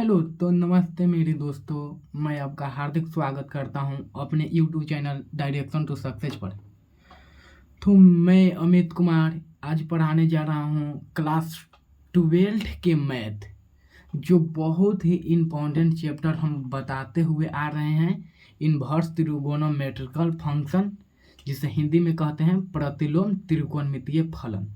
Hello तो नमस्ते मेरे दोस्तों, मैं आपका हार्दिक स्वागत करता हूं अपने YouTube channel direction to success पर। तो मैं अमित कुमार आज पढ़ाने जा रहा हूं क्लास 12 के मैथ, जो बहुत ही इम्पोर्टेंट चैप्टर हम बताते हुए आ रहे हैं। इन्वर्स त्रिकोणमितिक फंक्शन, जिसे हिंदी में कहते हैं प्रतिलोम त्रिकोणमितीय फलन,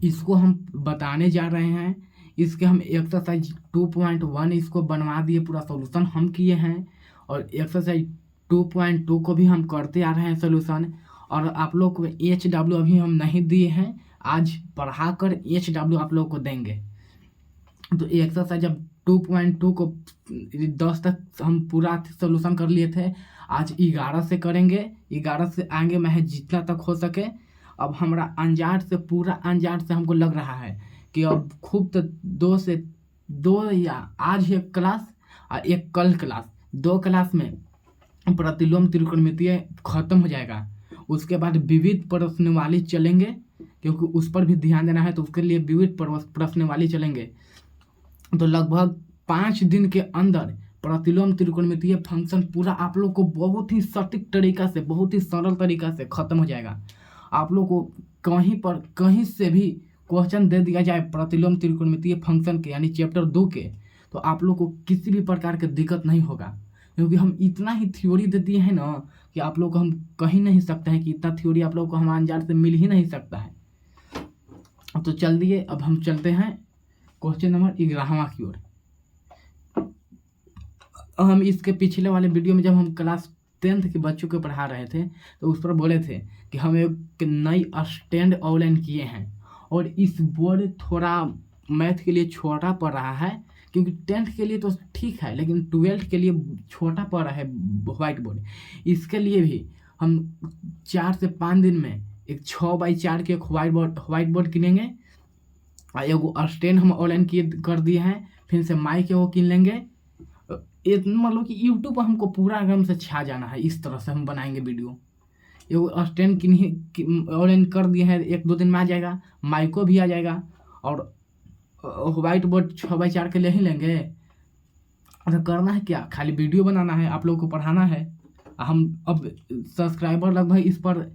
इसको हम बताने जा रहे हैं। इसके हम एक्सरसाइज 2.1 इसको बनवा दिए, पूरा सॉल्यूशन हम किए हैं। और एक्सरसाइज 2.2 को भी हम करते आ रहे हैं सॉल्यूशन। और आप लोग को HW अभी हम नहीं दिए हैं, आज पढ़ाकर HW आप लोग को देंगे। तो एक्सरसाइज अब 2.2 को 10 तक हम पूरा सॉल्यूशन कर लिए थे, आज 11 से करेंगे। 11 से आगे मैं जितना तक हो सके। अब हमारा पूरा अनजान से हमको लग रहा है कि अब खूब तो दो या आज एक क्लास और एक कल क्लास, 2 क्लास में प्रतिलोम त्रिकोणमितीय खत्म हो जाएगा। उसके बाद विविध प्रश्नवाली चलेंगे, क्योंकि उस पर भी ध्यान देना है, तो उसके लिए विविध प्रश्नवाली चलेंगे। तो लगभग 5 दिन के अंदर प्रतिलोम त्रिकोणमितीय फंक्शन पूरा आप लोग को बहुत ही सटीक तरीका से, बहुत ही सरल तरीका से खत्म हो जाएगा। आप लोग को कहीं से भी क्वेश्चन दे दिया जाए प्रतिलोम त्रिकोणमितीय फंक्शन के, यानी चैप्टर 2 के, तो आप लोग को किसी भी प्रकार की दिक्कत नहीं होगा, क्योंकि हम इतना ही थ्योरी दे दिए हैं ना कि आप लोग को हम कहीं नहीं सकते हैं कि इतना थ्योरी आप लोग को हमारे अंजान से मिल ही नहीं सकता है। तो चलिए अब हम चलते हैं क्वेश्चन नंबर 11वां की ओर। हम इसके पिछले वाले वीडियो में जब हम क्लास 10th के बच्चों को पढ़ा रहे थे, तो उस पर बोले थे कि हम एक नई स्टैंड ऑनलाइन किए हैं। और इस बोर्ड थोड़ा मैथ के लिए छोटा पड़ रहा है, क्योंकि 10th के लिए तो ठीक है, लेकिन 12th के लिए छोटा पड़ रहा है व्हाइट बोर्ड। इसके लिए भी हम 4 से 5 दिन में एक 6x4 के एक व्हाइट बोर्ड किनेंगे। एगो स्टैंड हम ऑनलाइन कर दिए हैं, फिर से माइक वो किन लेंगे। मतलब कि यूट्यूब पर हमको पूरा एकदम से छा जाना है, इस तरह से हम बनाएंगे वीडियो। एगो स्टैंड ऑनलाइन कर दिए हैं, 1-2 दिन में आ जाएगा, माइको भी आ जाएगा। और व्हाइट बोर्ड 6x4 के ले ही लेंगे। तो करना है क्या, खाली वीडियो बनाना है, आप लोगों को पढ़ाना है। हम अब सब्सक्राइबर लगभग इस पर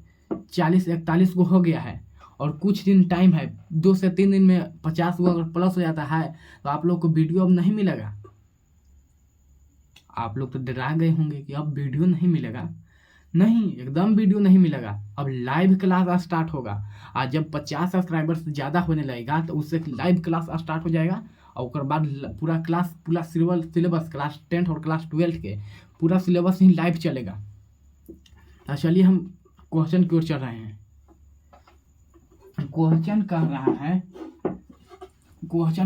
40-41 को हो गया है, और कुछ दिन टाइम है, 2 से 3 दिन में 50 को अगर प्लस हो जाता है तो आप लोग को वीडियो अब नहीं मिलेगा। आप लोग तो डरा गए होंगे कि अब वीडियो नहीं मिलेगा। नहीं, एकदम वीडियो नहीं मिलेगा। अब लाइव क्लास स्टार्ट होगा। आज जब 50 सब्सक्राइबर से ज़्यादा होने लगेगा तो उससे लाइव क्लास स्टार्ट हो जाएगा। और उसके बाद पूरा सिलेबस क्लास 10th और क्लास 12th के पूरा सिलेबस ही लाइव चलेगा। तो चलिए हम क्वेश्चन की ओर चल रहे हैं। क्वेश्चन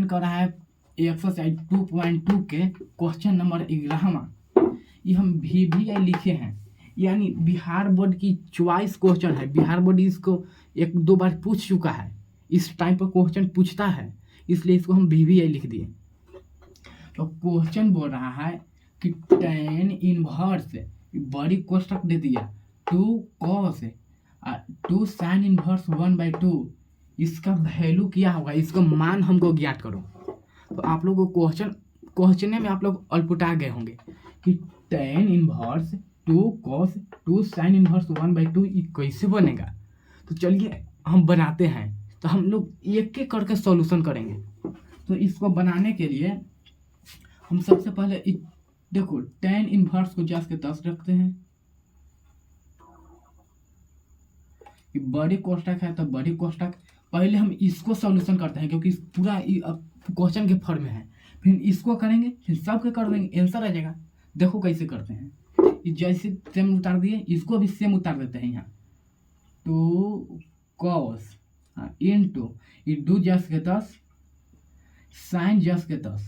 कर रहा है एक्सरसाइज 2.2 के क्वेश्चन नंबर 11वां। ये हम VBI लिखे हैं, यानी बिहार बोर्ड की चॉइस क्वेश्चन है। बिहार बोर्ड इसको 1-2 बार पूछ चुका है, इस टाइप का क्वेश्चन पूछता है, इसलिए इसको हम VBI लिख दिए। तो क्वेश्चन बोल रहा है कि tan इनवर्स, बड़ी कोष्टक दे दिया, 2 cos 2 sin इनवर्स 1/2, इसका वैल्यू क्या होगा, इसका मान हमको ज्ञात करो। तो आप लोग को क्वेश्चन में आप लोग अल्पुटा गए होंगे कि tan inverse 2 cos 2 sin inverse 1/2 ये कैसे बनेगा। तो चलिए हम बनाते हैं। तो हम लोग एक एक करके सॉल्यूशन करेंगे। तो इसको बनाने के लिए हम सबसे पहले देखो tan इनवर्स को 10 के 10 रखते हैं। ये बड़ी कोष्टक है, तो बड़ी कोष्टक पहले हम इसको सॉल्यूशन करते हैं, क्योंकि पूरा क्वेश्चन के फॉर्म में है। फिर इसको करेंगे, फिर सबके कर देंगे, आंसर आ जाएगा। देखो कैसे करते हैं। जैसे सेम उतार दिए, इसको भी सेम उतार देते हैं। यहाँ 2 cos इंटू 2 10 के 10 साइन 10 के 10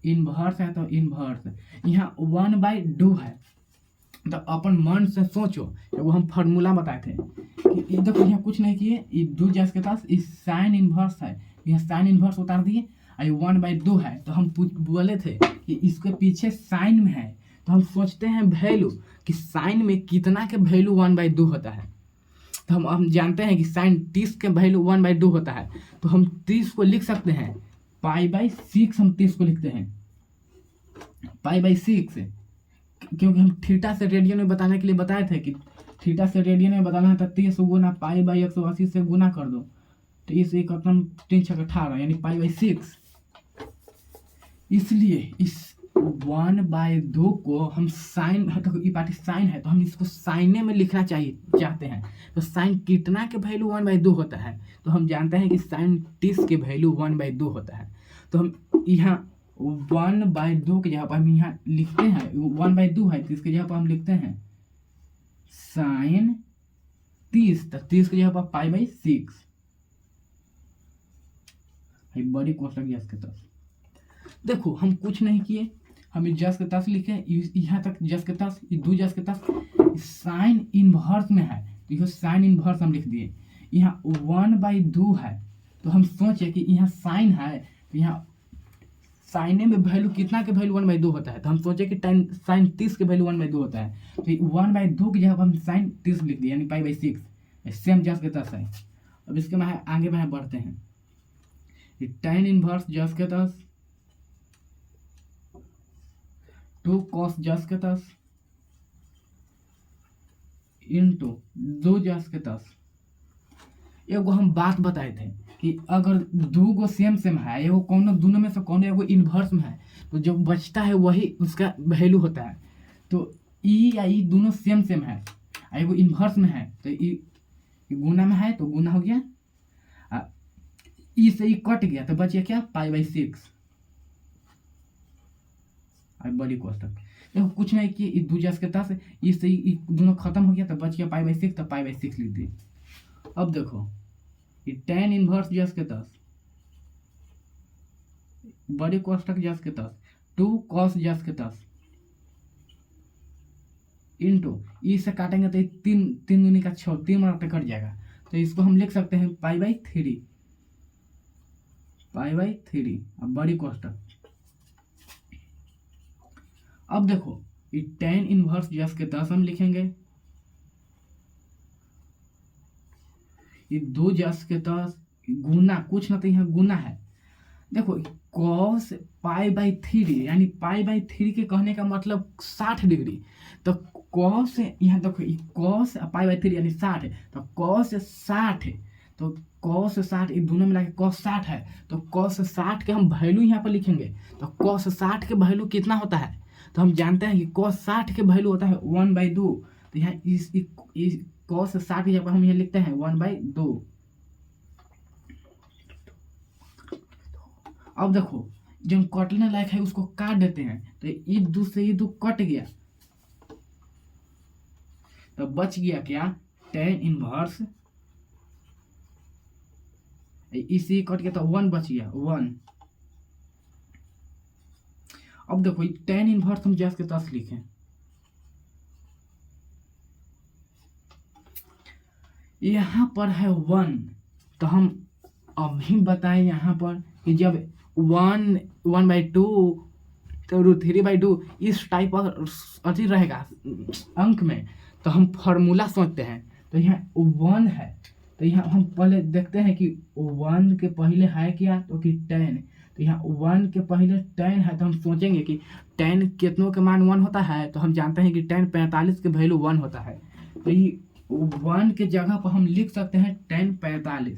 इनवर्स है, तो इनवर्स यहाँ 1/2 है। तो अपन मन से सोचो, वो हम फार्मूला बताए थे कि देखो यहाँ कुछ नहीं किए, 2 10 के 10 इस साइन इनवर्स है, यहाँ साइन इनवर्स उतार दिए। 1/2 है, तो हम बोले थे कि इसके पीछे साइन में है, तो हम सोचते हैं वैल्यू कि साइन में कितना के वैल्यू 1/2 होता है। तो हम जानते हैं कि साइन 30 के वैल्यू 1/2 होता है, तो हम 30 को लिख सकते हैं π/6 हम 30 को लिखते हैं, π/6, क्योंकि हम थीटा से रेडियन में बताने के लिए बताए थे कि थीटा से रेडियन में बताना है तो 30 गुना π/180 से गुना कर दो, तो इस एक 3×6 = 18 यानी π/6। इसलिए इस 1/2 को हम साइन, तो ये पार्टी साइन है तो हम इसको साइने में लिखना चाहते हैं। तो साइन कितना के वैल्यू 1/2 होता है, तो हम जानते हैं कि साइन 30 के वैल्यू 1/2 होता है। तो हम यहाँ 1/2 की जगह पर हम यहाँ लिखते हैं 1/2 है, तो इसके जगह पर हम लिखते हैं साइन 30, तो 30 की जगह पर π/6 बड़ी कोष्टक जस के तस। देखो हम कुछ नहीं किए, हम जस के तस लिखे, यहाँ तक जस के तस, ये 2 जस के तस साइन इनवर्स में है, तो यह साइन इनवर्स हम लिख दिए। यहाँ 1/2 है, तो हम सोचे कि यहाँ साइन है, तो यहाँ साइने में वैल्यू कितना के वैल्यू 1/2 होता है, तो हम सोचे कि साइन 30 के वैल्यू 1/2 होता है, तो 1/2 की जगह पर हम साइन 30 लिख दिए यानी π/6, सेम जस के तस है। अब इसके में आगे में बढ़ते हैं, tan इनवर्स जस के तस 2 cos जस के तस इंटू 2 जस के तस। एगो हम बात बताए थे कि अगर 2 गो सेम है, एगो कोनो दोनों में से कोनो एगो इन्वर्स में है, तो जो बचता है वही उसका वैल्यू होता है। तो ई या ई दोनों सेम है, एगो इन्वर्स में है तो ई गुना में है तो गुना हो गया, ई से ई कट गया तो बच गया क्या π/6। बड़ी कोष्टक देखो कुछ नहीं कि 2 जस के तस, ई से ई दोनों खत्म हो गया तो बच गया π/6, तो π/6 लिख दिए। अब देखो ये tan इनवर्स जस के तस बड़ी कोष्टक जस के तस 2 cos जस के तस इंटू ई से काटेंगे तो 3 दूनी का 6, 3 मार कट जाएगा, तो इसको हम लिख सकते हैं π/3, अब बड़ी कोष्टक। अब देखो ये tan इनवर्स जस के तस हम लिखेंगे, ये 2 जस के तस गुना, कुछ ना तो यहाँ गुना है। देखो cos π/3 यानी π/3 के कहने का मतलब 60 डिग्री, तो cos यहाँ देखो cos π/3 यानी 60, तो cos 60, तो cos 60 ये दोनों मिला के cos 60 है, तो cos 60 के हम वैल्यू यहाँ पर लिखेंगे, तो cos 60 के वैल्यू कितना होता है, तो हम जानते हैं कि cos 60 के वैल्यू होता है 1/2, तो यहाँ इस cos 60 की जगह हम यहाँ लिखते हैं 1/2। अब देखो जब कटने लायक है उसको काट देते हैं, तो ये 2 से ये 2 कट गया, तो बच गया क्या tan इनवर्स, इसी कट गया तो 1 बच गया 1। अब देखो ये tan इनवर्स हम जस के तस लिखें, यहाँ पर है 1, तो हम अभी बताएं यहाँ पर कि जब 1/2 तो √3/2 इस टाइप पर अति रहेगा अंक में, तो हम फॉर्मूला सोचते हैं। तो यहाँ 1 है, तो यहाँ हम पहले देखते हैं कि 1 के पहले है क्या, तो कि tan, तो यहाँ 1 के पहले tan है, तो हम सोचेंगे कि tan कितनों के मान 1 होता है, तो हम जानते हैं कि tan 45 के वैल्यू 1 होता है, तो ये 1 के जगह पर हम लिख सकते हैं tan 45,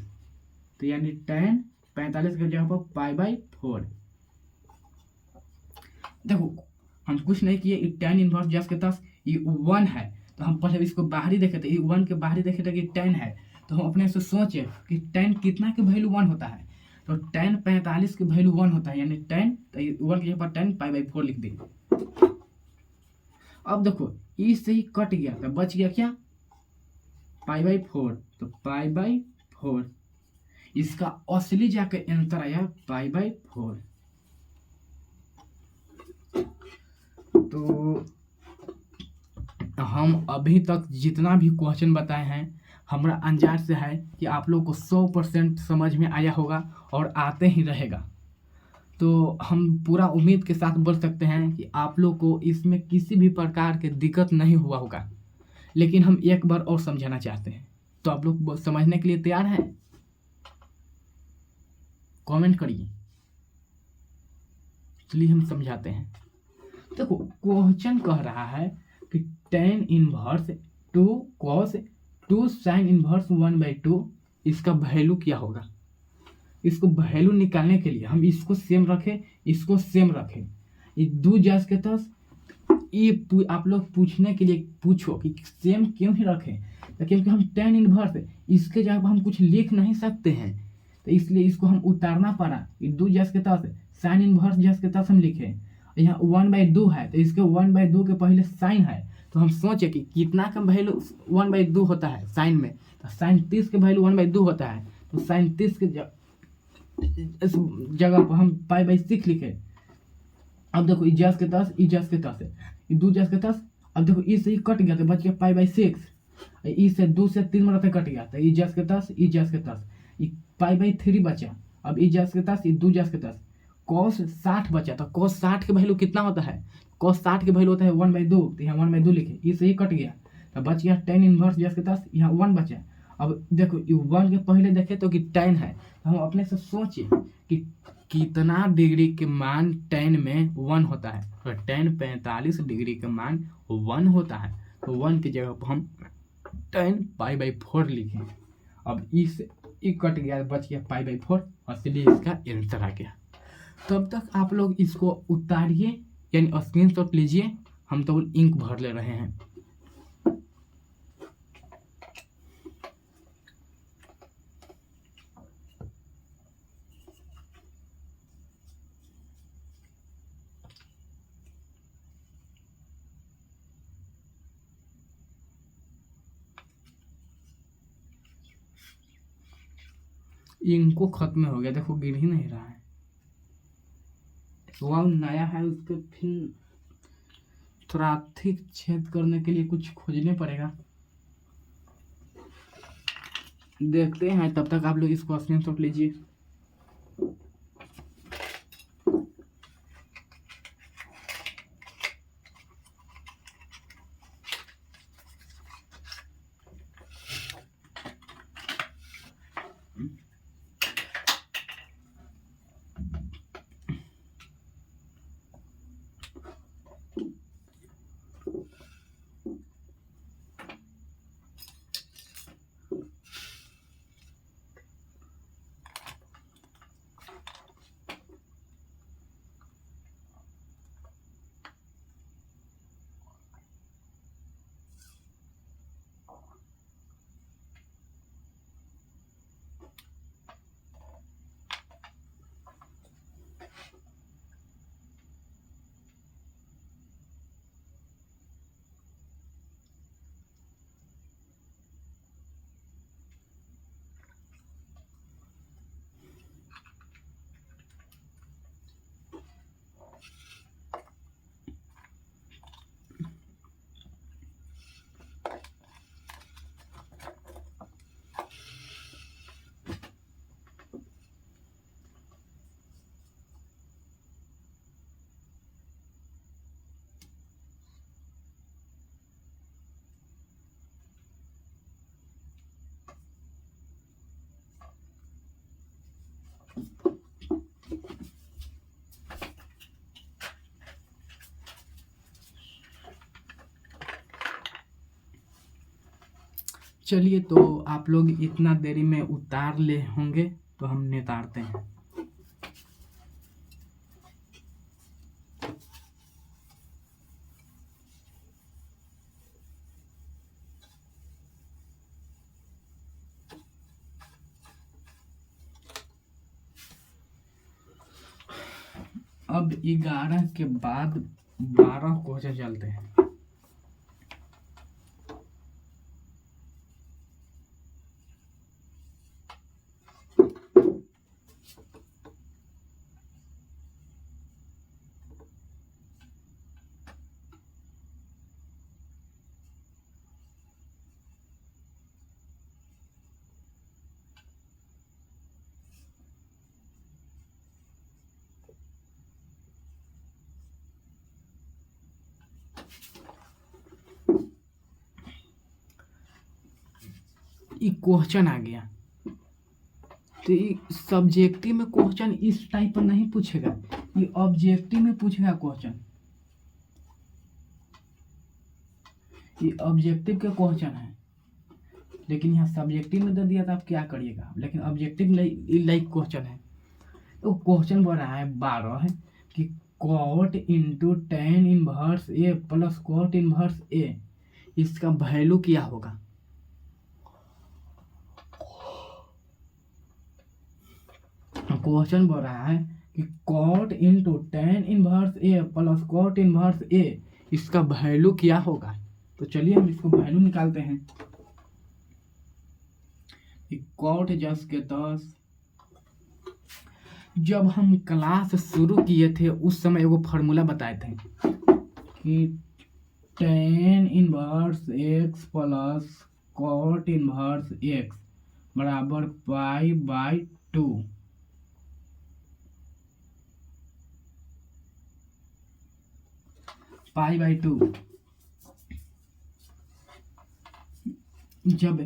तो यानी tan 45 के जगह पर π/4। देखो हम कुछ नहीं किए, tan इनवर्स जस के तस ये 1 है, तो हम पहले इसको बाहरी देखे थे, ये 1 के बाहरी देखे थे कि tan है, तो हम अपने से सोचे कि tan कितना के वैल्यू 1 होता है, तो tan 45 के वैल्यू 1 होता है, यानी tan, तो 1 के जगह पर tan π/4 लिख देंगे। अब देखो ई से ही कट गया तो बच गया क्या π/4, तो π/4, इसका असली जाके आंसर आया π/4। तो हम अभी तक जितना भी क्वेश्चन बताए हैं, हमारा अंदाज से है कि आप लोग को 100% समझ में आया होगा और आते ही रहेगा। तो हम पूरा उम्मीद के साथ बोल सकते हैं कि आप लोग को इसमें किसी भी प्रकार के दिक्कत नहीं हुआ होगा, लेकिन हम एक बार और समझाना चाहते हैं। तो आप लोग समझने के लिए तैयार हैं? कमेंट करिए। चलिए हम समझाते हैं। देखो क्वेश्चन कह रहा है कि tan inverse 2 cos 2 sin inverse 1/2 इसका वैल्यू क्या होगा। इसको वैल्यू निकालने के लिए हम इसको सेम रखें, इसको सेम रखें, ये दो जस के तस ये आप लोग पूछने के लिए पूछो कि सेम क्यों ही रखें, तो क्योंकि हम tan इनवर्स इसके जगह हम कुछ लिख नहीं सकते हैं, तो इसलिए इसको हम उतारना पड़ा। ये दो जस के तस साइन इनवर्स जस के तस हम लिखे, यहाँ 1/2 है तो इसके 1/2 के पहले साइन है, तो हम सोचे कि कितना का वैल्यू 1/2 होता है साइन में, तो साइन 30 के वैल्यू 1/2 होता है, तो साइन 30 के इस जगह पर हम π/6 लिखे। अब देखो इजाज के तस है, ये दो जस के तस, अब देखो ई से कट गया तो बच गया π/6, ई से 2 से 3 मरते कट गया तो इजाज के तस ये π/3 बचा। अब इजाज के तस ये दो जस के तस cos 60 बचा, तो cos 60 के वैल्यू कितना होता है, cos 60 के वैल्यू होता है 1/2, तो यहाँ 1/2 लिखे, ई से ही कट गया तो बच गया tan इनवर्स जस के तस, यहाँ 1 बचा। अब देखो ये 1 के पहले देखे तो कि tan है, तो हम अपने से सोचे कि कितना डिग्री के मान tan में 1 होता है, तो tan 45 डिग्री का मान 1 होता है, तो 1 की जगह पर हम tan π/4 लिखें। अब इस कट गया बच गया π/4 और इसलिए इसका आंसर आ गया। तब तक आप लोग इसको उतारिए यानी स्क्रीनशॉट लीजिए, हम तो इंक भर ले रहे हैं। इनको खत्म हो गया, देखो गिर ही नहीं रहा है, वह नया है उसके फिर थोड़ा ठीक छेद करने के लिए कुछ खोजने पड़ेगा, देखते हैं। तब तक आप लोग इसको स्क्रीनशॉट लीजिए। चलिए तो आप लोग इतना देरी में उतार ले होंगे तो हम नितारते हैं। अब 11 के बाद 12 क्वेश्चन चलते हैं। क्वेश्चन आ गया तो सब्जेक्टिव में क्वेश्चन इस टाइप पर नहीं पूछेगा, ये ऑब्जेक्टिव में पूछेगा क्वेश्चन, ये ऑब्जेक्टिव के क्वेश्चन है, लेकिन यहाँ सब्जेक्टिव में दे दिया था, आप क्या करिएगा। लेकिन ऑब्जेक्टिव लाइक क्वेश्चन है। तो क्वेश्चन बोल रहा है 12 है कि कॉट इंटू टेन इनवर्स ए प्लस कॉट इनवर्स ए, इसका वैल्यू क्या होगा। क्वेश्चन बोल रहा है कि कॉट इंटू टेन इनवर्स ए प्लस कॉट इनवर्स ए, इसका वैल्यू क्या होगा। तो चलिए हम इसको वैल्यू निकालते हैं। कॉट जस के 10, जब हम क्लास शुरू किए थे उस समय एगो फार्मूला बताए थे कि tan inverse x plus cot inverse x बराबर पाई बाई 2। पाई बाई 2 जब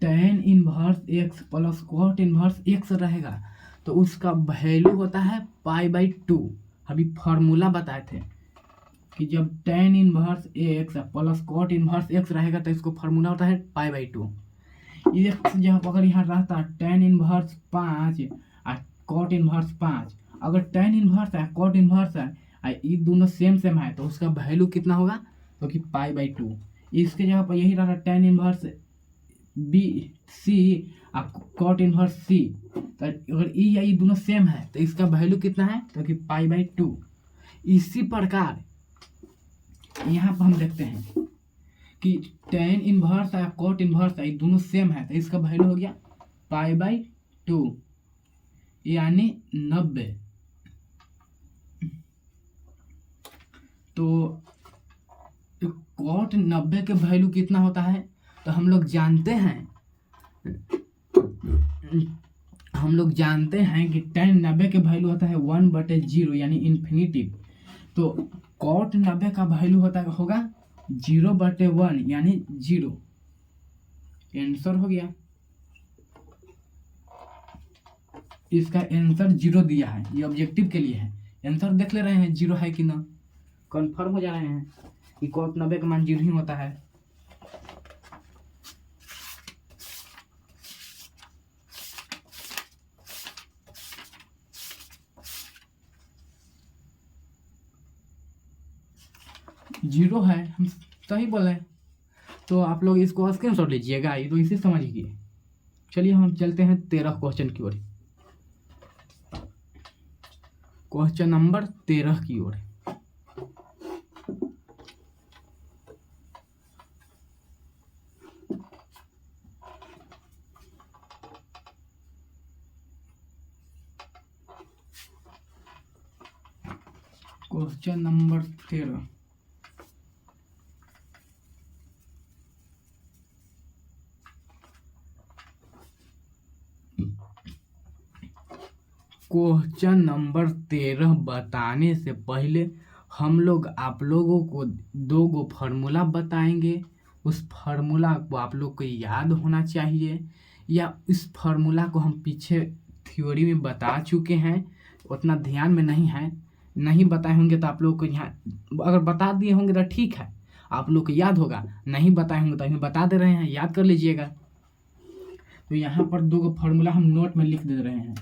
tan inverse x plus cot inverse x रहेगा तो उसका वैल्यू होता है पाई बाई 2। अभी फार्मूला बताए थे कि जब tan inverse x plus cot inverse x रहेगा तो इसको फार्मूला होता है पाई बाई 2। एक्स जहाँ अगर यहाँ रहता टेन इनवर्स 5 और कॉट इनवर्स 5, अगर टेन इनवर्स है कॉट इनवर्स है ये दोनों सेम है तो उसका वैल्यू कितना होगा, तो कि पाई बाई 2। इसके जगह पर यही रहा tan inverse B C cot inverse C, तो अगर ई या ई दोनों सेम है तो इसका वैल्यू कितना है, तो कि पाई बाई 2। इसी प्रकार यहाँ पर हम देखते हैं कि टेन इनवर्स है कॉट इनवर्स है ये दोनों सेम है तो इसका वैल्यू हो गया पाई बाई 2 यानी 90। तो कॉट 90 के वैल्यू कितना होता है, तो हम लोग जानते हैं कि टेन 90 के वैल्यू होता है 1/0 यानी इन्फिनिटिव। तो कॉट 90 का वैल्यू होगा 0/1 यानी 0। आंसर हो गया, इसका आंसर 0 दिया है। ये ऑब्जेक्टिव के लिए है। आंसर देख ले रहे हैं 0 है कि ना, कंफर्म हो जा रहे हैं कि कॉट 90 का मान 0 ही होता है। जीरो है, हम सही बोले। तो आप लोग इसको स्क्रीनशॉट लीजिएगा, ये तो इसे समझिए। चलिए हम चलते हैं 13 क्वेश्चन की ओर, क्वेश्चन नंबर 13 की ओर। क्वेश्चन नंबर 13, क्वेश्चन नंबर 13 बताने से पहले हम लोग आप लोगों को 2 गो फार्मूला बताएंगे। उस फार्मूला को आप लोग को याद होना चाहिए, या इस फार्मूला को हम पीछे थ्योरी में बता चुके हैं, उतना ध्यान में नहीं है। नहीं बताए होंगे तो आप लोग को यहाँ, अगर बता दिए होंगे तो ठीक है, आप लोग को याद होगा। नहीं बताए होंगे तो हमें बता दे रहे हैं, याद कर लीजिएगा। तो यहाँ पर 2 गो फार्मूला हम नोट में लिख दे रहे हैं।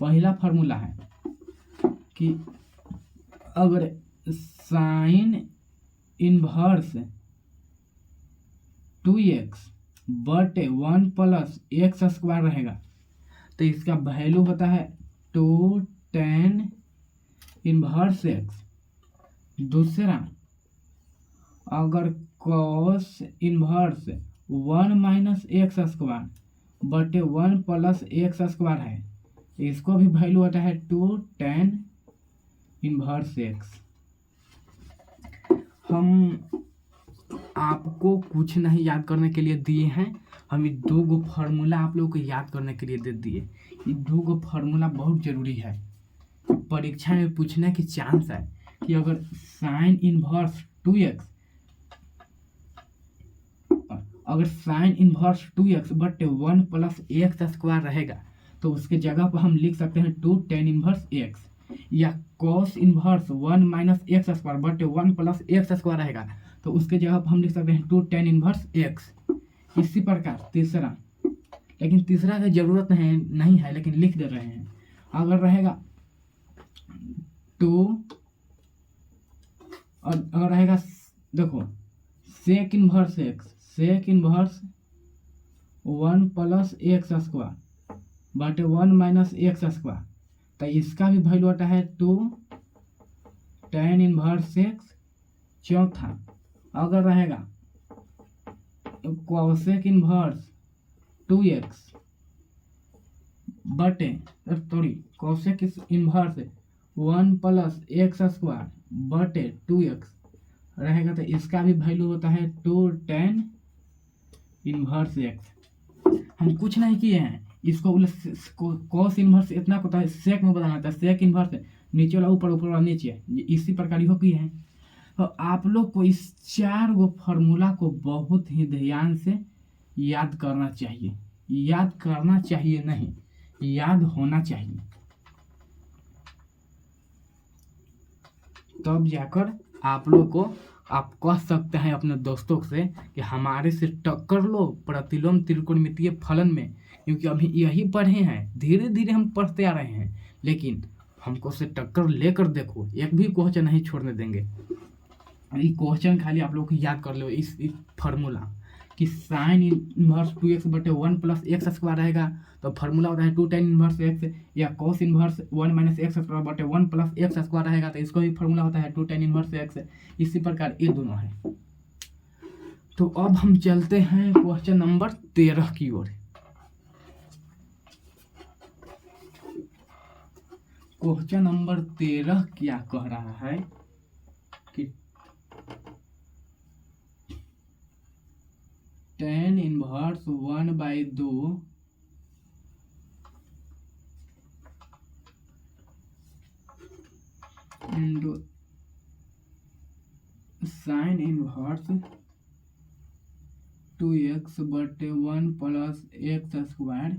पहला फार्मूला है कि अगर साइन इनवर्स 2x बटे 1 प्लस एक्स स्क्वायर रहेगा तो इसका वैल्यू होता है 2 tan इनवर्स x। दूसरा, अगर cos inverse 1 minus x square बटे 1 प्लस एक्स स्क्वायर है, इसको भी वैल्यू होता है 2 tan इनवर्स x। हम आपको कुछ नहीं याद करने के लिए दिए हैं, हम ये 2 गो फार्मूला आप लोगों को याद करने के लिए दे दिए। ये 2 गो फार्मूला बहुत जरूरी है, परीक्षा में पूछने की चांस है कि अगर साइन इनवर्स 2x बटे 1 प्लस एक्स स्क्वायर रहेगा तो उसके जगह पर हम लिख सकते हैं 2 tan इनवर्स एक्स, या cos inverse 1 minus x square बटे 1 प्लस एक्स स्क्वायर रहेगा, तो उसके जगह पर हम लिख सकते हैं 2 tan इनवर्स एक्स। इसी प्रकार तीसरा, लेकिन तीसरा की जरूरत नहीं है लेकिन लिख दे रहे हैं। अगर रहेगा 2 और अगर रहेगा देखो sec inverse x, sec inverse 1 plus x square बटे 1 माइनस एक्स स्क्वायर, तो इसका भी वैल्यू आता है 2 tan इनवर्स एक्स। चौथा अगर रहेगा कोसेक इनवर्स 2x बटे sorry cosec inverse 1 plus x square बटे 2x रहेगा, तो इसका भी वैल्यू होता है 2 tan इनवर्स एक्स। हम कुछ नहीं किए हैं, इसको कॉस इनवर्स इतना होता है सेक में बदलना था, सेक इनवर्स नीचे वाला ऊपर, ऊपर वाला नीचे, इसी प्रकार हो किए हैं। तो आप लोग को इस 4 गो फॉर्मूला को बहुत ही ध्यान से याद करना चाहिए, याद करना चाहिए नहीं, याद होना चाहिए, तब जाकर आप लोग को आप कह सकते हैं अपने दोस्तों से कि हमारे से टक्कर लो प्रतिलोम त्रिकोणमितीय फलन में, क्योंकि अभी यही पढ़े हैं, धीरे धीरे हम पढ़ते आ रहे हैं, लेकिन हमको से टक्कर लेकर देखो, एक भी क्वेश्चन नहीं छोड़ने देंगे। ये क्वेश्चन खाली आप लोग को याद कर लो इस फार्मूला कि साइन इनवर्स 2x बटे 1 प्लस एक्स स्क्वायर रहेगा, तो फार्मूला होता है 2 tan इनवर्स एक्स, या cos inverse 1 minus x square बटे 1 प्लस एक्स स्क्वायर रहेगा, तो इसको भी फार्मूला होता है 2 tan इनवर्स एक्स। इसी प्रकार ये दोनों है। तो अब हम चलते हैं क्वेश्चन नंबर 13 की ओर। क्वेश्चन नंबर 13 क्या कह रहा है कि tan inverse 1/2 into sine inverse 2x बटे 1 plus x square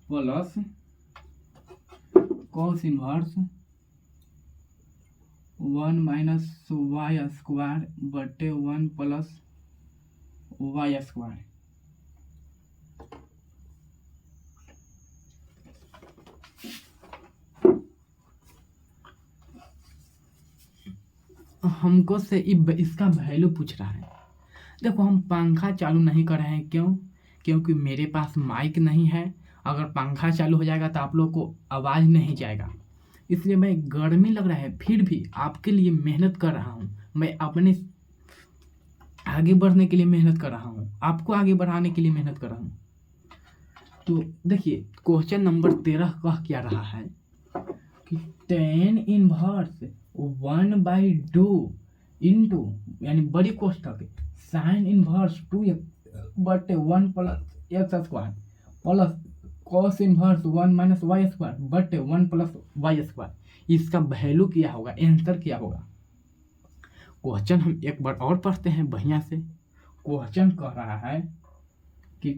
plus cos inverse 1 minus y square बटे 1 प्लस वाई स्क्वायर। हमको से इसका वैल्यू पूछ रहा है। देखो हम पंखा चालू नहीं कर रहे हैं, क्यों? क्योंकि मेरे पास माइक नहीं है, अगर पंखा चालू हो जाएगा तो आप लोग को आवाज़ नहीं जाएगा, इसलिए मैं गर्मी लग रहा है फिर भी आपके लिए मेहनत कर रहा हूँ, मैं अपने आगे बढ़ने के लिए मेहनत कर रहा हूँ, आपको आगे बढ़ाने के लिए मेहनत कर रहा हूँ। तो देखिए क्वेश्चन नंबर 13 कह क्या रहा है कि tan इनवर्स 1/2 इंटू यानी बड़ी कोष्ठक साइन इनवर्स 2x बटे 1 plus x square plus cos inverse 1 minus y square बटे 1 प्लस वाई स्क्वायर, इसका वैल्यू क्या होगा, आंसर क्या होगा। क्वेश्चन हम एक बार और पढ़ते हैं बढ़िया से। क्वेश्चन कह रहा है कि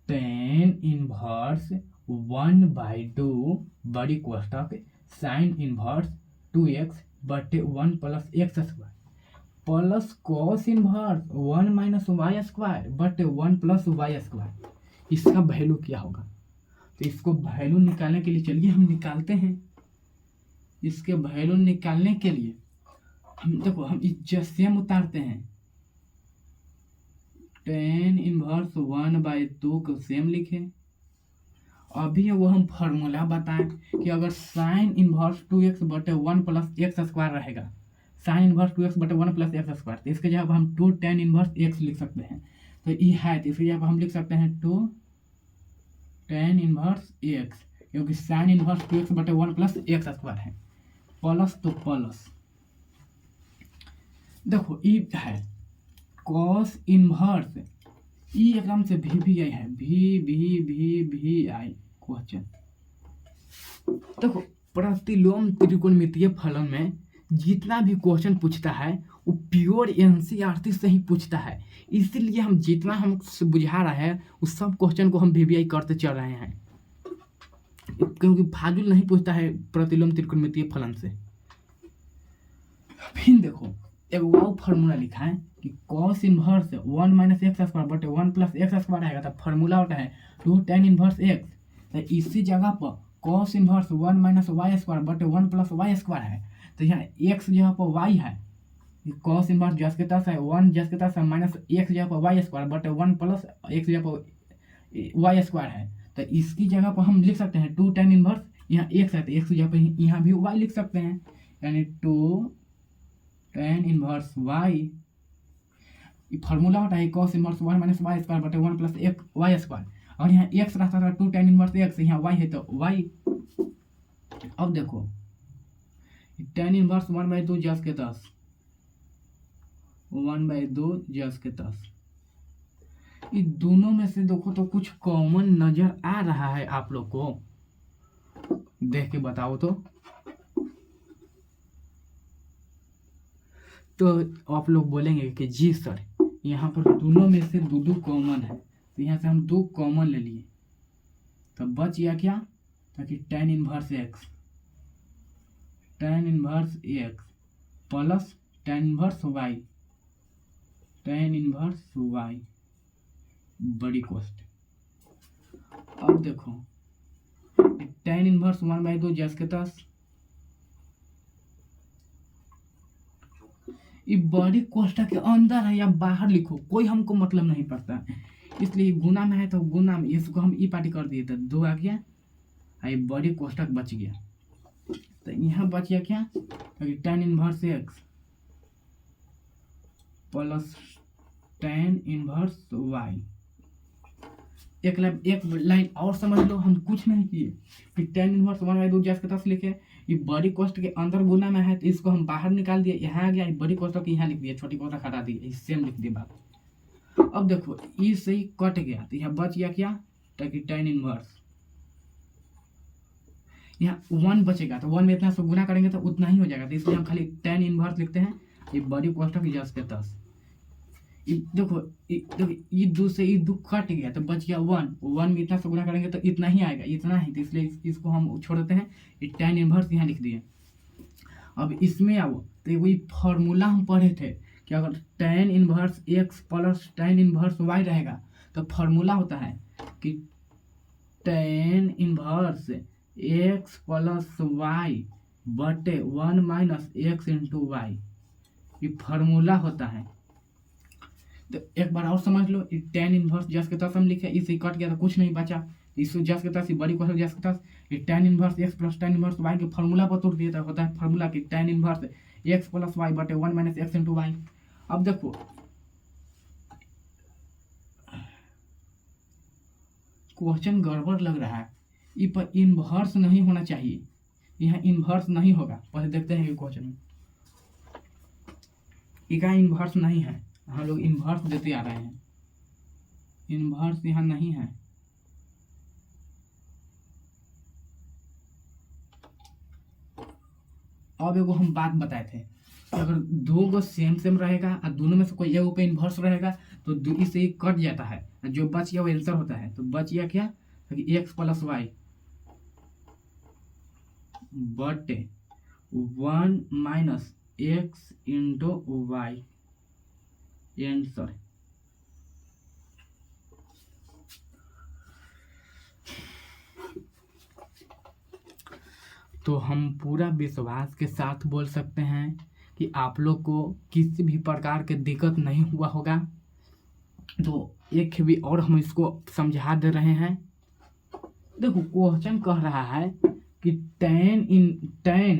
tan इनवर्स 1/2 बड़ी कोष्ठक साइन इनवर्स 2x बटे 1 plus x square plus cos inverse 1 minus y square बटे 1 प्लस वाई स्क्वायर, इसका वैल्यू क्या होगा। तो इसको वैल्यू निकालने के लिए चलिए हम निकालते हैं। इसके वैल्यू निकालने के लिए हम देखो हम सेम उतारते हैं, tan इनवर्स 1/2 को सेम लिखे। अभी वो हम फार्मूला बताएं कि अगर साइन इनवर्स 2x बटे 1 प्लस एक्स स्क्वायर रहेगा, साइन इनवर्स 2x बटे 1 प्लस एक्स स्क्वायर, तो इसके जगह पर हम 2 tan इनवर्स x लिख सकते हैं। तो ये है, तो इसके जगह पर हम लिख सकते हैं 2 tan इनवर्स x, क्योंकि साइन इनवर्स 2x बटे 1 प्लस एक्स स्क्वायर है, प्लस तो प्लस देखो ई है कॉस इनवर्स ई एकदम से भी आई है, भी आई क्वेश्चन। देखो प्रतिलोम त्रिकोणमितीय फलन में जितना भी क्वेश्चन पूछता है वो प्योर एनसीईआरटी से ही पूछता है, इसीलिए हम जितना हम बुझा रहे हैं उस सब क्वेश्चन को हम वीवीआई करते चल रहे हैं। क्योंकि फाजुल नहीं पूछता है प्रतिलोम त्रिकोणमितीय फलन से। फिर देखो एक वो फार्मूला लिखा है कि cos inverse 1 minus x square बटे 1 प्लस एक्स स्क्वायर आएगा, तो फार्मूला होता है 2 tan इनवर्स एक्स। तो इसी जगह पर cos inverse 1 minus y square बटे 1 प्लस वाई स्क्वायर है, तो यहाँ x जगह पर y है, cos इनवर्स जस के तस है 1 जस के तस है माइनस x जगह पर वाई स्क्वायर बटे 1 प्लस x जगह पर वाई स्क्वायर है। तो इसकी जगह पर हम लिख सकते हैं 2 tan इनवर्स, यहाँ x है तो x की जगह पर यहाँ भी y लिख सकते हैं, यानी 2 tan इनवर्स y। फार्मूला होता है cos inverse 1 minus y square बटे 1 प्लस एक वाई स्क्वायर, और यहाँ x रहता था 2 tan इनवर्स x, यहाँ y है तो y। अब देखो tan इनवर्स 1/2 जस के तस 1/2 जस के तस, ये दोनों में से देखो तो कुछ कॉमन नजर आ रहा है आप लोग को, देख के बताओ तो आप लोग बोलेंगे कि जी सर यहाँ पर दोनों में से दो कॉमन है, तो यहाँ से हम 2 कॉमन ले लिए, तो बच गया क्या, ताकि tan inverse x plus tan inverse y बड़ी कोष्ट। अब देखो tan इनवर्स 1/2 जस के तस, ये बड़ी कोष्ठक के अंदर है या बाहर लिखो कोई हमको मतलब नहीं पड़ता है, इसलिए गुना में है तो गुना में इसको हम ई पार्टी कर दिए तो 2 आ गया, ये बड़ी कोष्ठक बच गया। तो यहाँ बच गया क्या, tan inverse x plus tan inverse y। एक लाइन और समझ लो, हम कुछ नहीं किए कि tan इनवर्स 1/2 जस के तस लिखे, ये बड़ी कोष्ठ के अंदर गुना में है तो इसको हम बाहर निकाल दिए, यहाँ आ गया, बड़ी कोष्ठक यहाँ लिख दिया, छोटी कोष्ठक हटा दिए, सेम लिख दिए बात। अब देखो ई से ही कट गया तो यहाँ बच गया क्या, ताकि tan इनवर्स, यहाँ 1 बचेगा तो 1 में इतना से गुना करेंगे तो उतना ही हो जाएगा, तो इसलिए हम खाली tan इनवर्स लिखते हैं, ये बड़ी कोष्ठक जस के तस। देखो ये 2 से ये 2 कट गया तो बच गया 1 में इतना से गुणा करेंगे तो इतना ही आएगा, इतना ही, तो इसलिए इसको हम छोड़ देते हैं, ये tan इनवर्स यहाँ लिख दिए। अब इसमें आओ तो वही फॉर्मूला हम पढ़े थे कि अगर tan inverse x plus tan inverse y रहेगा तो फॉर्मूला होता है कि tan inverse x plus y बटे 1 माइनस x इंटू वाई, ये फार्मूला होता है। तो एक बार और समझ लो, tan इनवर्स जस के तस हम लिखे, इसे कट गया तो कुछ नहीं बचा, इस जस के तस बड़ी कोष्ठक जस के तस, ये tan inverse x plus tan inverse y के फार्मूला पर तोड़ दिया, तो होता है फार्मूला कि tan inverse x plus y बटे 1 माइनस x इंटू वाई। अब देखो क्वेश्चन गड़बड़ लग रहा है, ये पर इनवर्स नहीं होना चाहिए, यहाँ इनवर्स नहीं होगा, पहले देखते हैं क्वेश्चन में, इसका इनवर्स नहीं है, हम लोग इन्वर्स देते आ रहे हैं, इन्वर्स यहाँ नहीं है। अब एगो हम बात बताए थे, अगर 2 गो सेम रहेगा और दोनों में से कोई एगो पे इन्वर्स रहेगा तो इससे कट जाता है, जो बच गया वो आंसर होता है। तो बच गया क्या, x प्लस वाई बटे 1 minus x into y answer. तो हम पूरा विश्वास के साथ बोल सकते हैं कि आप लोग को किसी भी प्रकार के दिक्कत नहीं हुआ होगा। तो एक भी और हम इसको समझा दे रहे हैं, देखो क्वेश्चन कह रहा है कि tan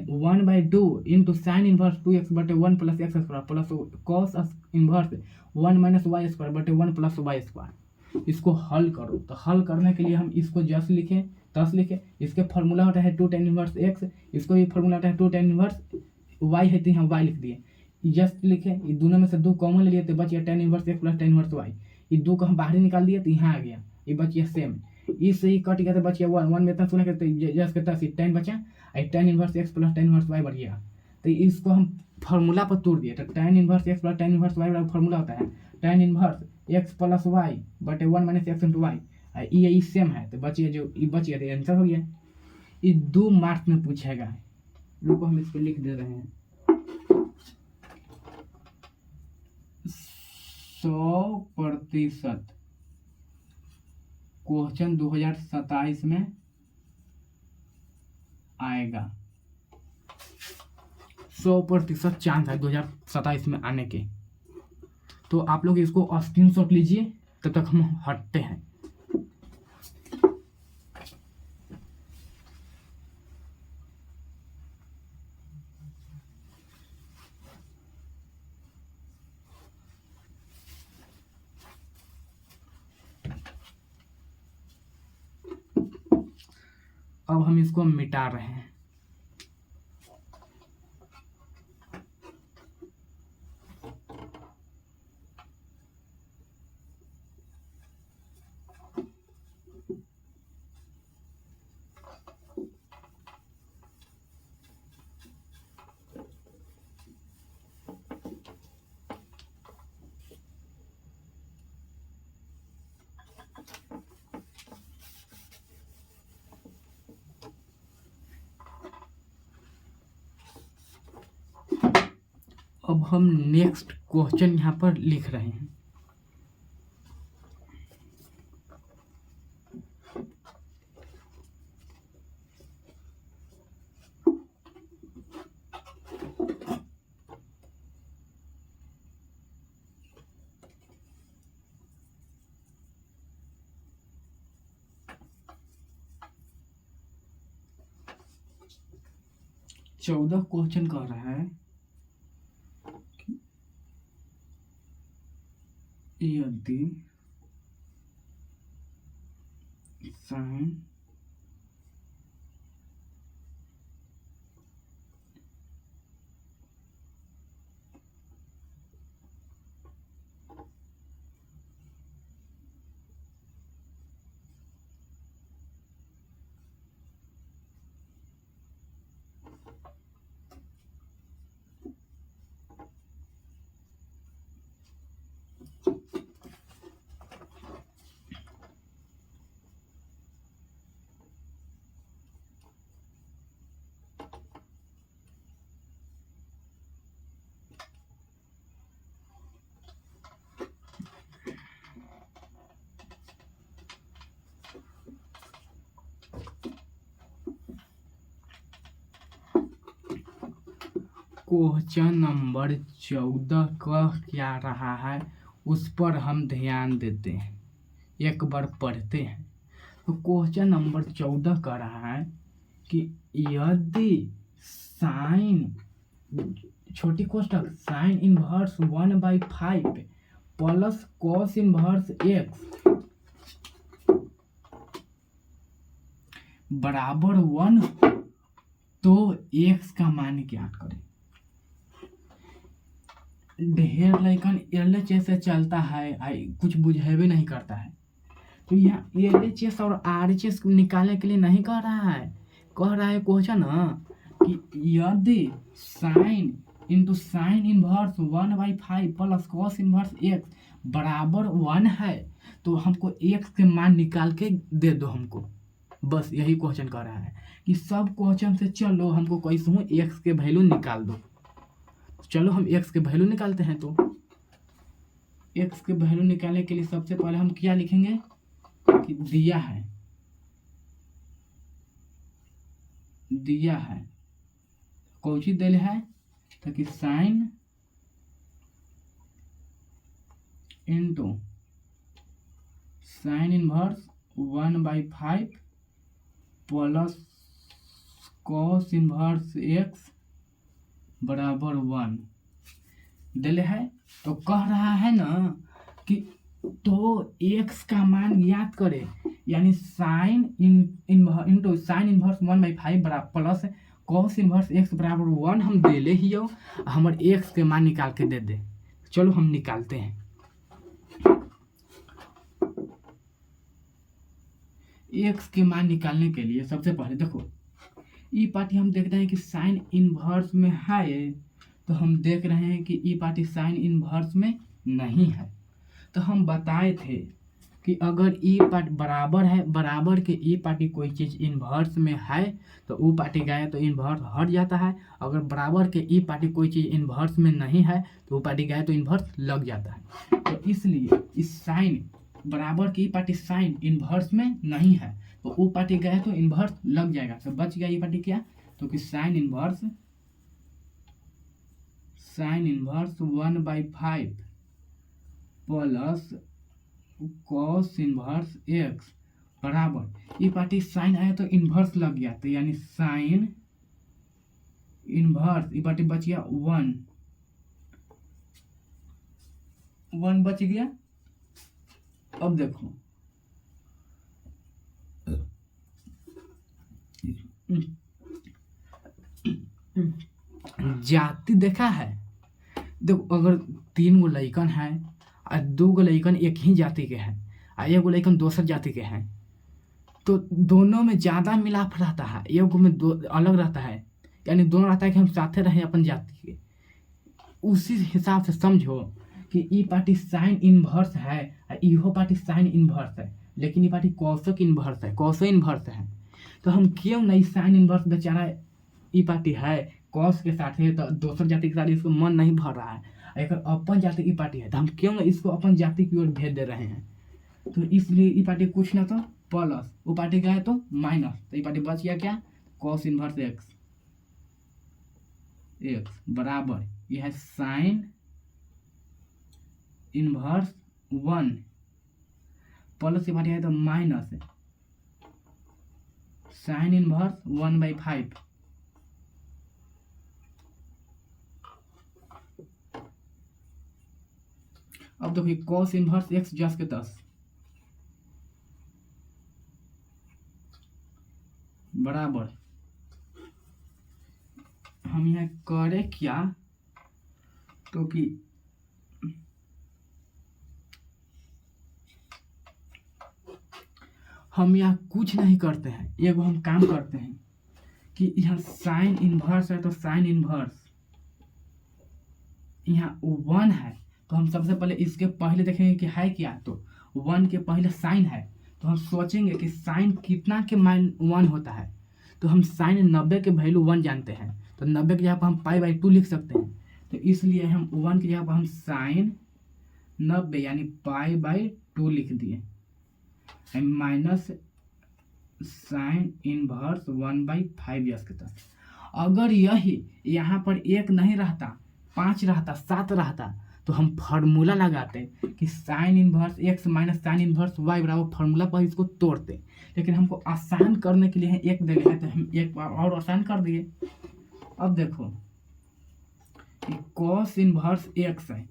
1/2 into sine inverse 2x बटे 1 plus x square plus cos inverse 1 minus y square बटे 1 प्लस वाई स्क्वायर, इसको हल करो। तो हल करने के लिए हम इसको जस लिखें तस लिखें, इसके फार्मूला होता है 2 tan इनवर्स x, इसको भी फार्मूला होता है 2 tan इनवर्स y है, तो यहाँ y लिख दिए, जस लिखे, ये दोनों में से 2 कॉमन ले लिए तो बच गया tan inverse x plus tan inverse y, ये 2 को हम बाहर निकाल दिए तो यहाँ आ गया, ये बच गया सेम, इससे ही कट गया तो बच गया 1 में इतना सुना करते जस के तस tan बचा, tan inverse x plus tan inverse y बढ़ गया, तो इसको हम फार्मूला पर तोड़ दिए। तो tan inverse x plus tan inverse y formula होता है tan inverse x plus y बटे 1 माइनस x इंटू वाई, ये सेम है तो बच गया, जो ये बच गया तो आंसर हो गया। ये 2 मार्क्स में पूछेगा। रुको हम इस पे लिख दे रहे हैं। 100% क्वेश्चन 2027 में आएगा। 100% चांस है 2027 में आने के। तो आप लोग इसको स्क्रीनशॉट लीजिए, तब तक हम हटते हैं। अब हम इसको मिटा रहे हैं। अब हम नेक्स्ट क्वेश्चन यहाँ पर लिख रहे हैं। चौदह क्वेश्चन कह रहा है यदि साइन क्वेश्चन नंबर 14 का क्या रहा है उस पर हम ध्यान देते हैं, एक बार पढ़ते हैं। तो क्वेश्चन नंबर 14 का रहा है कि यदि साइन छोटी कोष्टक sine inverse 1/5 plus cos inverse x बराबर 1 तो x का मान ज्ञात करें। ढेर लइकन एलएचएस से चलता है, कुछ बुझेबे नहीं करता है। तो यहाँ एलएचएस और आरएचएस निकालने के लिए नहीं कह रहा है, कह रहा है क्वेश्चन कि यदि sine into sine inverse 1/5 plus cos inverse x बराबर 1 है तो हमको x के मान निकाल के दे दो हमको। बस यही क्वेश्चन कह रहा है कि सब क्वेश्चन से चलो हमको कैसे हूँ x के वैल्यू निकाल दो। चलो हम x के वैल्यू निकालते हैं। तो x के वैल्यू निकालने के लिए सबसे पहले हम क्या लिखेंगे कि दिया है कौन सी दिल है तो कि sine into sine inverse 1/5 plus cos inverse x बराबर 1 दिले है। तो कह रहा है ना कि तो x का मान ज्ञात करे, यानी साइन इंटू साइन इनवर्स 1/5 बराबर प्लस कॉस इनवर्स x बराबर 1 हम देले ही हो, हमर x के मान निकाल के दे दे। चलो हम निकालते हैं। x के मान निकालने के लिए सबसे पहले देखो ई पार्टी हम देखते हैं कि साइन इनवर्स में है, तो हम देख रहे हैं कि ई पार्टी साइन इनवर्स में नहीं है। तो हम बताए थे कि अगर ई पार्ट बराबर है, बराबर के ई पार्टी कोई चीज़ इन्वर्स में है तो वो पार्टी गया तो इन्वर्स हट जाता है। अगर बराबर के ई पार्टी कोई चीज़ इन्वर्स में नहीं है तो वो पार्टी गया तो इन्वर्स लग जाता है। तो इसलिए इस साइन बराबर की ई पार्टी साइन इन्वर्स में नहीं है तो वो पार्टी गया तो इन्वर्स लग जाएगा। तो बच गया ये पार्टी क्या, तो कि sine inverse 1/5 plus cos inverse x बराबर ये पार्टी साइन आया तो इन्वर्स लग गया तो यानी साइन इन्वर्स ये पार्टी बच गया 1 बच गया। अब देखो जाति देखा है, देखो अगर 3 गो लइकन है और 2 गो लइकन एक ही जाति के हैं और 1 गो लइकन दोसर जाति के हैं तो दोनों में ज़्यादा मिलाप रहता है, 1 गो में दो अलग रहता है, यानी दोनों रहता है कि हम साथे रहें अपन जाति के। उसी हिसाब से समझो कि ई पार्टी साइन इन्वर्स है और इहो पार्टी साइन इन्वर्स है, लेकिन ये पार्टी कॉसक इन्वर्स है, कॉसो इन्वर्स है। तो हम क्यों नहीं साइन इन्वर्स बेचारा ई पार्टी है कॉस के साथ है तो दोसर जाति के साथ इसको मन नहीं भर रहा है, अगर अपन जाति की पार्टी है तो हम क्यों ना इसको अपन जाति की ओर भेज दे रहे हैं। तो इसलिए ये पार्टी कुछ ना तो प्लस वो पार्टी का है तो माइनस, तो ये पार्टी बच गया क्या, कॉस इन्वर्स एक्स बराबर यह है साइन इन्वर्स 1 प्लस ये पार्टी है तो माइनस साइन इन्वर्स 1/5 अब देखिए कॉस इन्वर्स एक्स जस के 10 बराबर हम यहाँ करें क्या, तो कि हम यहाँ कुछ नहीं करते हैं, एगो हम काम करते हैं कि यहाँ साइन इन्वर्स है तो साइन इन्वर्स यहाँ 1 है तो हम सबसे पहले इसके पहले देखेंगे कि है क्या, तो 1 के पहले साइन है तो हम सोचेंगे कि साइन कितना के मान 1 होता है, तो हम साइन 90 के वैल्यू 1 जानते हैं तो 90 की जगह पर हम π/2 लिख सकते हैं। तो इसलिए हम 1 की जगह पर हम साइन 90 यानी π/2 लिख दिए माइनस साइन इन्वर्स 1/5 यस के तक। अगर यही यहाँ पर 1 नहीं रहता 5 रहता 7 रहता तो हम फार्मूला लगाते कि sine inverse x minus sine inverse y बराबर फार्मूला पर इसको तोड़ते, लेकिन हमको आसान करने के लिए एक दे गया तो हम एक बार और आसान कर दिए। अब देखो कॉस इन्वर्स एक्स है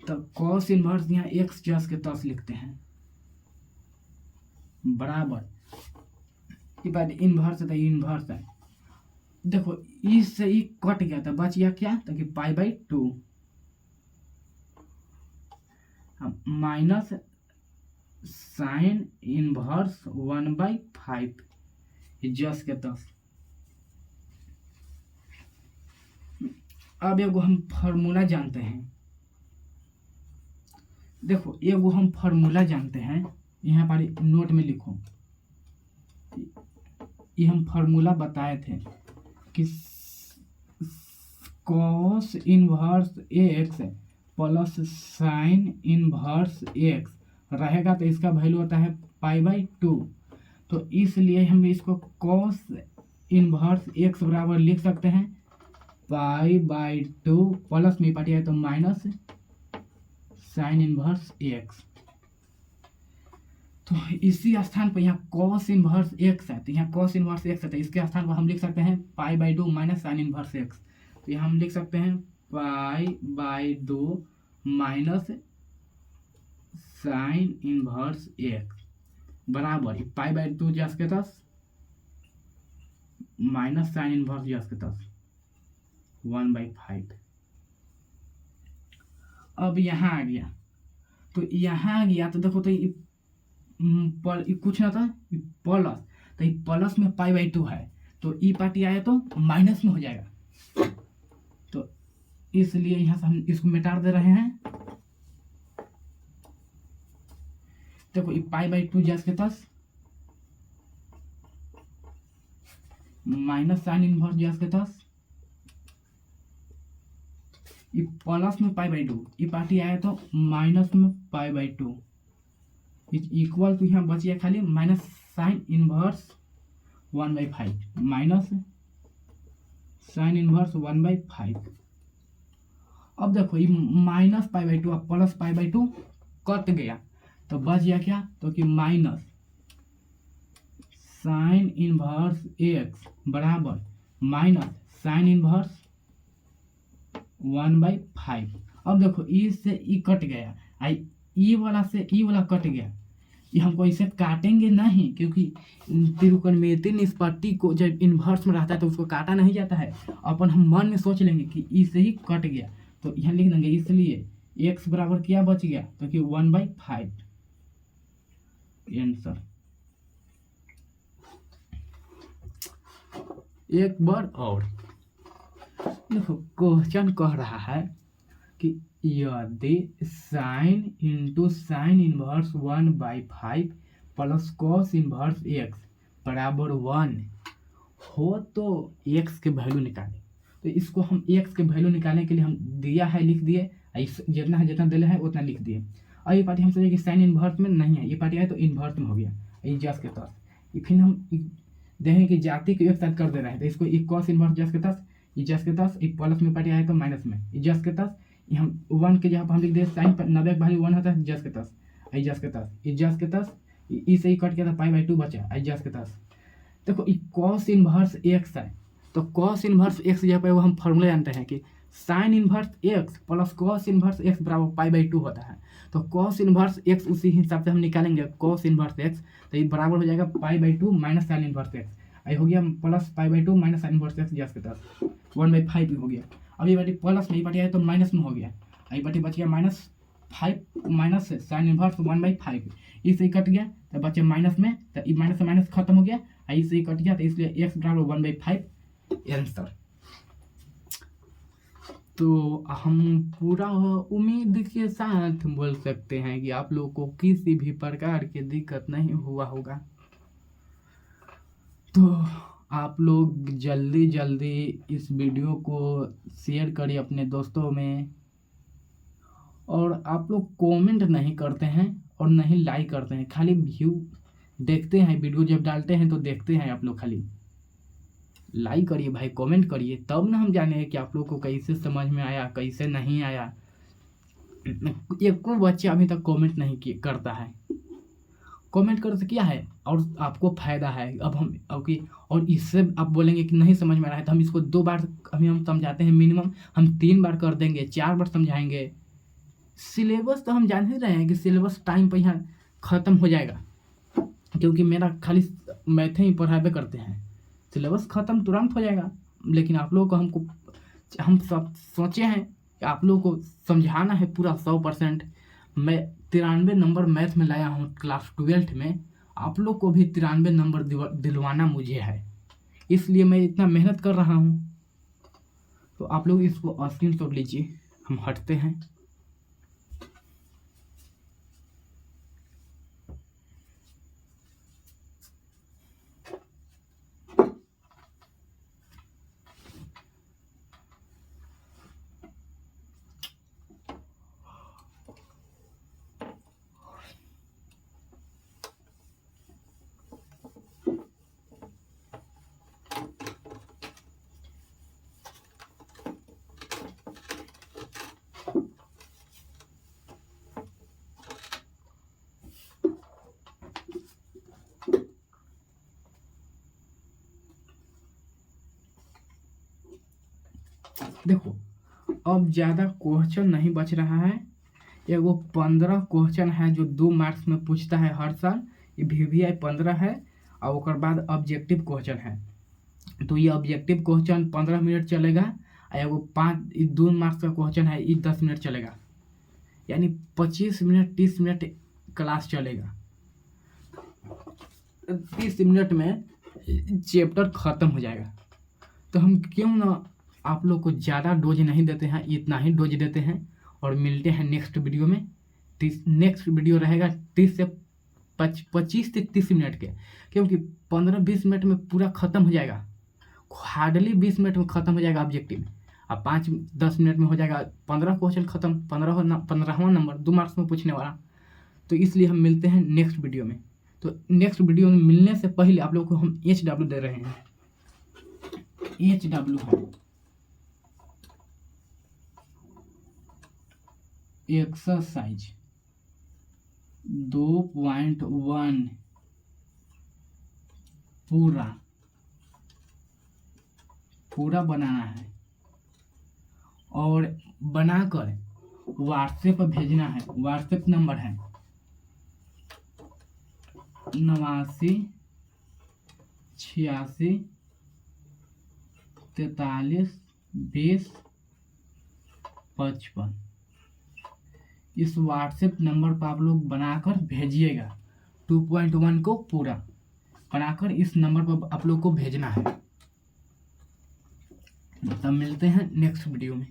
तो कॉस इन्वर्स यहाँ एक्स जस के तस लिखते हैं बराबर ये बात इन्वर्स है तो इन्वर्स है। देखो इससे ही कट गया था बच गया क्या, तो कि π/2 माइनस साइन इन्वर्स 1/5 जस के 10। अब एगो हम फार्मूला जानते हैं, देखो एगो हम फार्मूला जानते हैं यहाँ पर नोट में लिखो, ये हम फार्मूला बताए थे कि cos inverse x plus sign inverse x रहेगा तो इसका वैल्यू होता है π/2। तो इसलिए हम इसको कॉस इन्वर्स एक्स बराबर लिख सकते हैं π/2 प्लस में पार्टी है तो माइनस साइन इन्वर्स एक्स। तो इसी स्थान पर यहाँ कॉस इन्वर्स एक्स है तो यहाँ कॉस इन्वर्स एक्स है तो इसके स्थान पर हम लिख सकते हैं π/2 माइनस साइन इन्वर्स एक्स। तो यहाँ हम लिख सकते हैं π/2 माइनस साइन इन्वर्स एक्स बराबर π/2 जस के 10 माइनस साइन इन्वर्स जस के 10 1/5। अब यहाँ आ गया तो यहाँ आ गया तो देखो तो ये कुछ ना था प्लस, तो ये प्लस में π/2 है तो ई पार्टी आया तो माइनस में हो जाएगा, तो इसलिए यहाँ से हम इसको मिटा दे रहे हैं देखो ये पाई/2 जस के तस माइनस साइन इनवर्स जस के तस ये प्लस में पाई/2 ये पार्टी आया तो माइनस में पाई/2 इक्वल तो यहाँ बच गया खाली minus sine inverse 1/5 minus sine inverse 1/5। अब देखो ये माइनस पाई/2 अब प्लस पाई/2 कट गया तो बच गया क्या, तो कि माइनस साइन इनवर्स एक्स बराबर माइनस साइन इनवर्स 1/5। अब देखो ई से ई कट गया, आई ई वाला से ई वाला कट गया, ये हमको इसे काटेंगे नहीं क्योंकि त्रिकोणमितीय निष्पत्ति को जब इन्वर्स में रहता है तो उसको काटा नहीं जाता है। अपन हम मन में सोच लेंगे कि ई से ही कट गया तो यहाँ लिख देंगे, इसलिए x बराबर क्या बच गया, तो कि 1/5 आंसर। एक बार और देखो क्वेश्चन कह रहा है कि यदि sine into sine inverse 1/5 plus cos inverse x बराबर 1 हो तो एक्स के वैल्यू निकालें। तो इसको हम एक्स के वैल्यू निकालने के लिए हम दिया है लिख दिए, जितना है जितना दिया है उतना लिख दिए। और ये पार्टी हम सोचे कि साइन इनवर्स में नहीं है, ये पार्टी है तो इनवर्स में हो गया, ये जस के तस। फिर हम देखें कि जाति को एक साथ कर दे रहे हैं तो इसको एक कॉस इनवर्स जस के तस, ये जस के तस, एक प्लस में पार्टी आया तो माइनस में, ये जस के तस, ये हम 1 के जगह पर हम लिख दिए साइन 90 का वैल्यू 1 होता है जस के तस, ये जस के तस, ये जस के तस, ई से ही कट गया था पाई/2 बचा, ये जस के तस। देखो ये कॉस इनवर्स एक्स है तो कॉस इनवर्स एक्स जगह पर वो हम फॉर्मूला जानते हैं कि sign inverse x plus cos inverse x बराबर पाई/2 होता है। तो कॉस इनवर्स एक्स उसी हिसाब से हम निकालेंगे, कॉस इनवर्स एक्स तो ये बराबर हो जाएगा पाई/2 माइनस साइन इनवर्स एक्स, ये हो गया प्लस पाई/2 माइनस साइन इनवर्स एक्स जस के तस 1/5 हो गया। अब ये बाटी प्लस में, ये बाटी आया तो माइनस में हो गया, ये बाटी बच गया -5 माइनस साइन इनवर्स 1/5, इससे कट गया तो बचे माइनस में, तो ये माइनस से माइनस खत्म हो गया, इससे कट गया तो इसलिए एक्स बराबर 1/5 आंसर। तो हम पूरा उम्मीद के साथ बोल सकते हैं कि आप लोगों को किसी भी प्रकार की दिक्कत नहीं हुआ होगा। तो आप लोग जल्दी जल्दी इस वीडियो को शेयर करिए अपने दोस्तों में, और आप लोग कमेंट नहीं करते हैं और नहीं लाइक करते हैं, खाली व्यू देखते हैं, वीडियो जब डालते हैं तो देखते हैं आप लोग, खाली लाइक करिए भाई, कमेंट करिए, तब ना हम जाने कि आप लोग को कैसे समझ में आया कैसे नहीं आया। एक को बच्चा अभी तक कमेंट नहीं करता है, कमेंट कर से क्या है और आपको फायदा है। अब हम और इससे आप बोलेंगे कि नहीं समझ में आ रहा है तो हम इसको 2 बार अभी हम समझाते हैं, मिनिमम हम 3 बार कर देंगे, 4 बार समझाएंगे। सिलेबस तो हम जान ही रहे हैं कि सिलेबस टाइम पर यहाँ ख़त्म हो जाएगा, क्योंकि मेरा खाली मैथ ही पढ़ावे करते हैं, सिलेबस ख़त्म तुरंत हो जाएगा। लेकिन आप लोगों को हम सब सोचे हैं कि आप लोगों को समझाना है पूरा 100%। मैं 93 नंबर मैथ में लाया हूँ क्लास 12th में, आप लोग को भी 93 नंबर दिलवाना मुझे है, इसलिए मैं इतना मेहनत कर रहा हूँ। तो आप लोग इसको स्क्रीनशॉट लीजिए, हम हटते हैं। देखो अब ज़्यादा क्वेश्चन नहीं बच रहा है, एगो 15 क्वेश्चन है जो 2 मार्क्स में पूछता है हर साल, ये VVI 15 है, और उसके बाद ऑब्जेक्टिव क्वेश्चन है। तो ये ऑब्जेक्टिव क्वेश्चन 15 मिनट चलेगा, और एगो 2 मार्क्स का क्वेश्चन है, ये 10 मिनट चलेगा, यानी 25 मिनट 30 मिनट क्लास चलेगा। 30 मिनट में चैप्टर ख़त्म हो जाएगा। तो हम क्यों ना आप लोग को ज़्यादा डोज नहीं देते हैं, इतना ही डोज देते हैं, और मिलते हैं नेक्स्ट वीडियो में। नेक्स्ट वीडियो रहेगा 30 से 25 से 30 मिनट के, क्योंकि 15-20 मिनट में पूरा ख़त्म हो जाएगा, हार्डली 20 मिनट में ख़त्म हो जाएगा ऑब्जेक्टिव। अब 5-10 मिनट में हो जाएगा 15 क्वेश्चन ख़त्म, 15वां नंबर 2 मार्क्स में पूछने वाला। तो इसलिए हम मिलते हैं नेक्स्ट वीडियो में। तो नेक्स्ट वीडियो में मिलने से पहले आप लोग को हम HW दे रहे हैं। HW है एक्सरसाइज 2.1 पूरा बनाना है और बनाकर व्हाट्सएप पर भेजना है। व्हाट्सएप नंबर है 89 86 43 20 55। इस व्हाट्सएप नंबर पर आप लोग बनाकर भेजिएगा। 2.1 को पूरा बनाकर इस नंबर पर आप लोग को भेजना है। तब मिलते हैं नेक्स्ट वीडियो में।